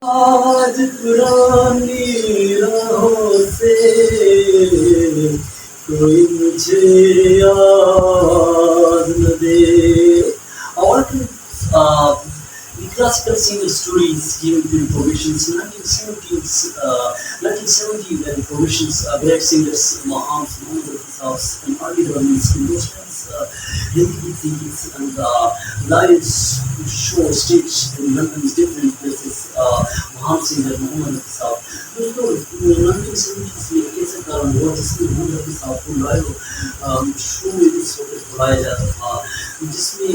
آج پرانی راہوں سے کوئی مجھے یاد نہ دے. I want to the classical singer stories given the provisions in 1970s, 1970 when the provisions great singers Mohammed Hafiz and Ali Ramis in those times Hindi singers and live show stage in London's different places. Mohammed singer Mohammed Hafiz. دوستوں 1970s میں ایک ایسا کارن ہوا جس میں محمد رفیع صاحب کو live شو میں اس وقت بلایا جاتا تھا، جس میں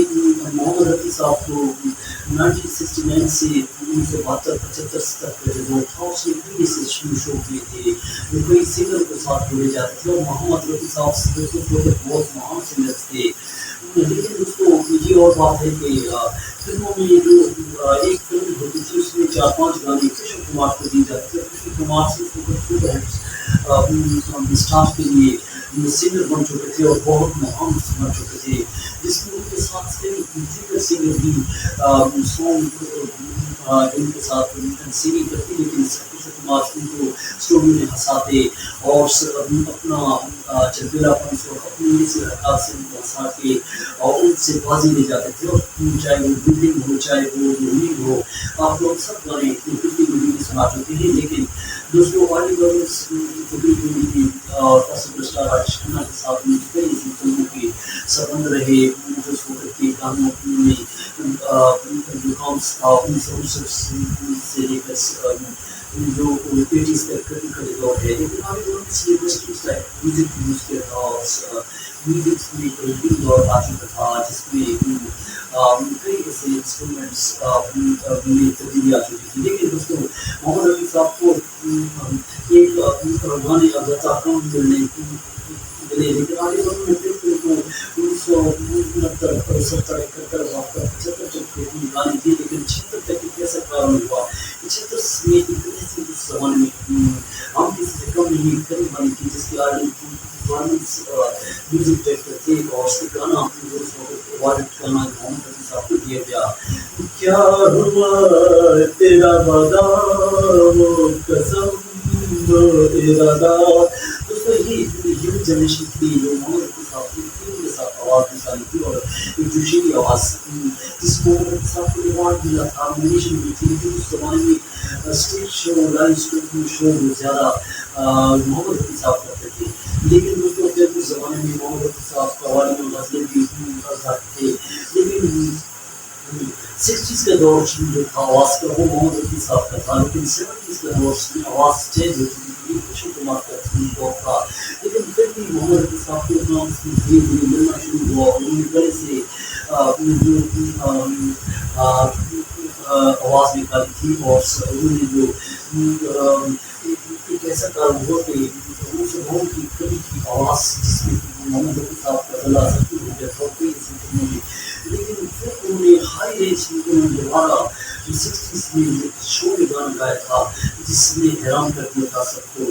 محمد رفیع صاحب کو 1969 سے 1972-75 تک جو تھا اس میں پہلے سے شو کیے تھے، وہ کئی سنگر کے ساتھ جوڑے جاتے تھے اور محمد رفیع صاحب بہت مہان سنگر تھے. لیکن دوستوں یہ اور بات ہے کہ فلموں میں جو ایک فلم ہوتی تھی اس میں 4-5 گانے کشور کمار کو دی جاتے تھے. کشور کمار سے اسٹار کے لیے سنگر بن چکے تھے اور بہت مہان بن چکے تھے، جس میں ان کے ساتھ دیگر سنگر بھی سانگ ان کے ساتھ سنگنگ کرتے، لیکن کشور کمار ان کو اسٹوڈیو میں ہنساتے اور اپنا چلبیلا پن سے اپنی سے حرکات سے ہنسا کے اور ان سے بازی لے جاتے تھے. اور چاہے وہ بلڈنگ ہو چاہے وہ زمین ہو، آپ لوگ سب گانے بلڈنگ میں سنا چکے ہیں. لیکن دوستوں والی اور سپر اسٹار راجیش کھنہ کے ساتھ میں کئی ایسی فلموں کے سبند رہے جو اس وقت کے گانوں میں جو کامس تھا 1969 سے لے کر جو 80s تک کا دور ہے. لیکن آگے دور میں یہ انڈسٹریز لائک میوزک یوز کیا تھا اور میوزک میں کوئی دور آ چکا تھا جس میں کئی ایسے انسٹرومنٹس میں تبدیلی آ چکی تھی. لیکن دوستوں محمد رفیع صاحب کو ایک گانے کا زیادہ کم ملے، لیکن آگے دور میں پھر کو 1969-70-71-75 تک گانے دیے، لیکن 76 تک ایک ایسا کارن ہوا. 76 میں ایک ایسی اس زمانے میں ہم کسی سے کم نہیں کرنے والی تھی جس کے آگے میوزک ڈائریکٹر تھے اور اس کے گانا وائرٹ گانا محمد رفیع صاحب کو دیا گیا. کیا ہوا تیرا بادام قسم ارادہ. دوستوں یہ یو جنریشن کی جو محمد رفیع صاحب کی کے ساتھ آواز نکالی تھی اور ایک جوشیلی آواز جس کو محمد رفیع صاحب کو ایوارڈ ملا تھا، نومینیشن ملی تھی. لیکن اس زمانے میں اسٹیج شو لائیو اسٹریمنگ شو بہت زیادہ محمد رفیع صاحب کرتے تھے. لیکن دوستوں پھر اس زمانے میں محمد رفیع صاحب قوالی اور غزلیں بھی تھے. لیکن 60s کا دور جو تھا آواز کا وہ محمد رفیع صاحب کا تھا. لیکن 70s کا دور میں آواز چینج ہو چکی تھی، کشور کمار کا دور تھا. لیکن پھر بھی محمد رفیع صاحب کو نام دھیرے دھیرے ملنا شروع ہوا. انہوں نے پہلے سے آواز نکالی تھی اور انہوں نے جو ایک ایسا کام ہوا کہ ان سے بہت کی کبھی کی آواز جس میں محمد رفیع صاحب کا گلا سکتی ہو گیا تھا کئی ایسی فلموں میں. لیکن پھر انہوں نے ہائی رینج میں انہوں نے دوبارہ 60s میں شو میں گانا گایا تھا جس نے حیران کر دیا تھا سب کو.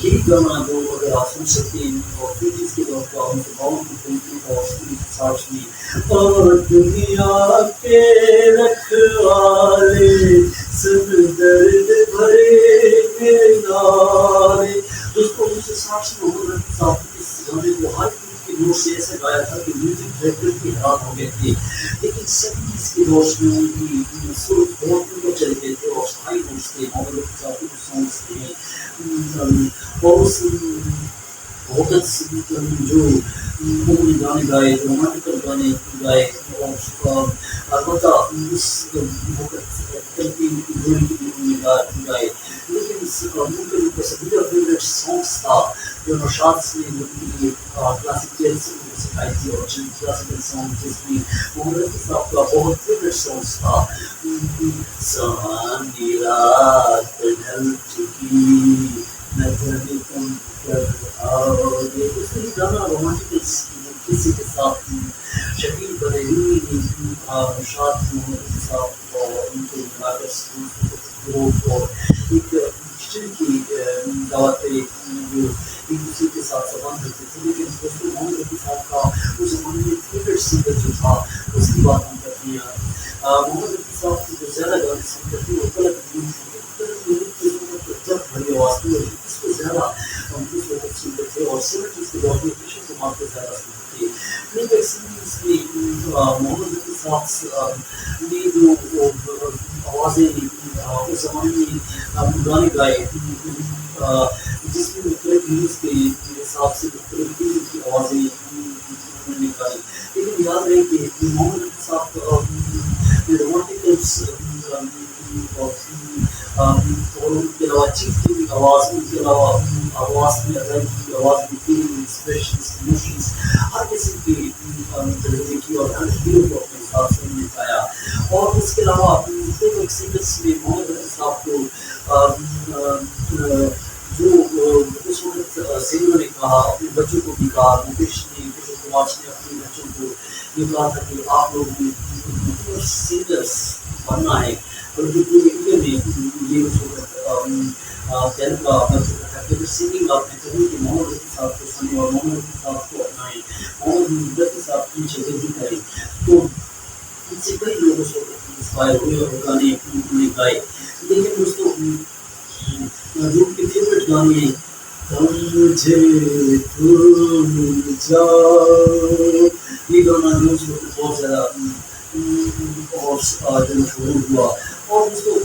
یہی گانا جو اگر آپ سن سکتے ہیں اور 50s کے دور کا ان کے باؤں کی فلم اور 60s میں اور دنیا کے رکھوالے سب درد بھرے نارے. دوستوں 1960 میں محمد رفیع صاحب اس گانے کو ہر کے دور سے ایسا گایا تھا کہ میوزک ڈائریکٹر بھی حیران ہو گئے تھے. لیکن 70s کے دور میں ان کی سر بہت اوپر چلے گئے تھے اور ہائی نوٹس تھے محمد رفیع صاحب کے سانگس تھے اور اس وقت جو انہوں نے گانے گائے رومانٹیکل گانے گائے اور البتہ اس وقت تلقین کی جوڑی بھی انہوں نے گائے. لیکن اس ممکن پسندیدہ فیوریٹ سانگس تھا جو نوشاد نے کلاسیکل سکھائی تھی اور کلاسیکل سانگ جس میں محمد رفیع صاحب کا بہت فیوریٹ سانگس تھا سہانی رات ڈھل چکی نظر تم کر آؤ گے. اس میں گانا رومانٹیکل کسی کے ساتھ شکیل بریلوی نے نوشاد محمد رفیع صاحب اور ان کے ملاقات اور ایک کچن کی دعوت پہ جو ایک دوسرے کے ساتھ سبند رکھتے تھے. لیکن دوستوں محمد رفیع صاحب کا اس زمانے میں فیوریٹ سنگر جو تھا اس کی بات ہم کرتے ہیں. محمد رفیع صاحب کی جو زیادہ گانے سنتے تھے وہ غلط جب بھری آواز تھی اس کو زیادہ ہم اس وقت سنتے تھے اور سیونٹیز کے دور میں کشن کمار کو زیادہ سنتے تھے. پلے بیک سنگنگس میں محمد رفیع صاحب نے جو آوازیں اس زمانے میں گانے گائے جس میں مختلف نیوز کے حساب سے مختلف فلم کی آوازیں انہوں نے گائی. لیکن یاد رہے کہ محمد رفیع صاحب رومانٹکلس اور ان کے علاوہ چیف کی آواز ان کے علاوہ آواز میں ادائیگی کی آواز میں فیلنگ ایکسپریشنس ایموشنس ہر قسم کی تجربے کی اور ہر ہیرو کو اپنے حساب سے انہوں نے گایا. اور اس کے علاوہ ایک سنگرس میں محمد رفیع صاحب کو جو اس وقت سنگروں نے کہا اپنے بچوں کو بھی کہا مکیش نے کشور کمار نے اپنے بچوں کو یہ کہا تھا کہ آپ لوگ سنگرس بننا ہے بلکہ پورے انڈیا میں یہ اس وقت کہنے کا بچوں کا تھا کہ اگر سنگنگ آپ نے کرنی کہ محمد رفیع صاحب کو سنیں اور محمد رفیع صاحب کو اپنائیں محمد رفیع صاحب کی شکل بھی کریں. تو ان سے کئی لوگ اس وقت انسپائر ہوئے اور گانے انہوں نے گائے. لیکن دوستوں جو ان کے فیوریٹ گانے ہیں مجھے بھول جاؤ یہ گانا جو اس وقت بہت زیادہ اور جو مشہور ہوا. اور دوستوں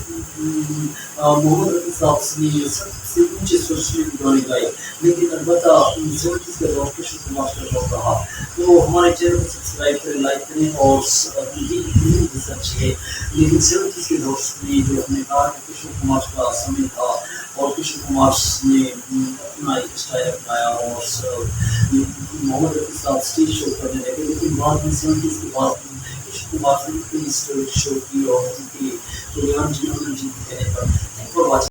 محمد رفیع صاحب نے سب سے اونچے سرچ میں گانے گائے لیکن البتہ سیونٹیز کا دور کشور کمار کا دور رہا. تو ہمارے چینل کو سبسکرائب کریں لائک کریں اور سچ ہے لیکن سیونٹیز کے دور میں جو ہم نے کہا کہ کشور کمار کا سمے تھا اور کشور کمار نے اپنا ایک اسٹائل اپنایا اور محمد رفیع صاحب اسٹیج شو کرنے لگے. لیکن بعد میں سیونٹیز کے بعد کشور کمار نے اسٹیج شو کی اور ان کی جنہوں نے جی کہنے پر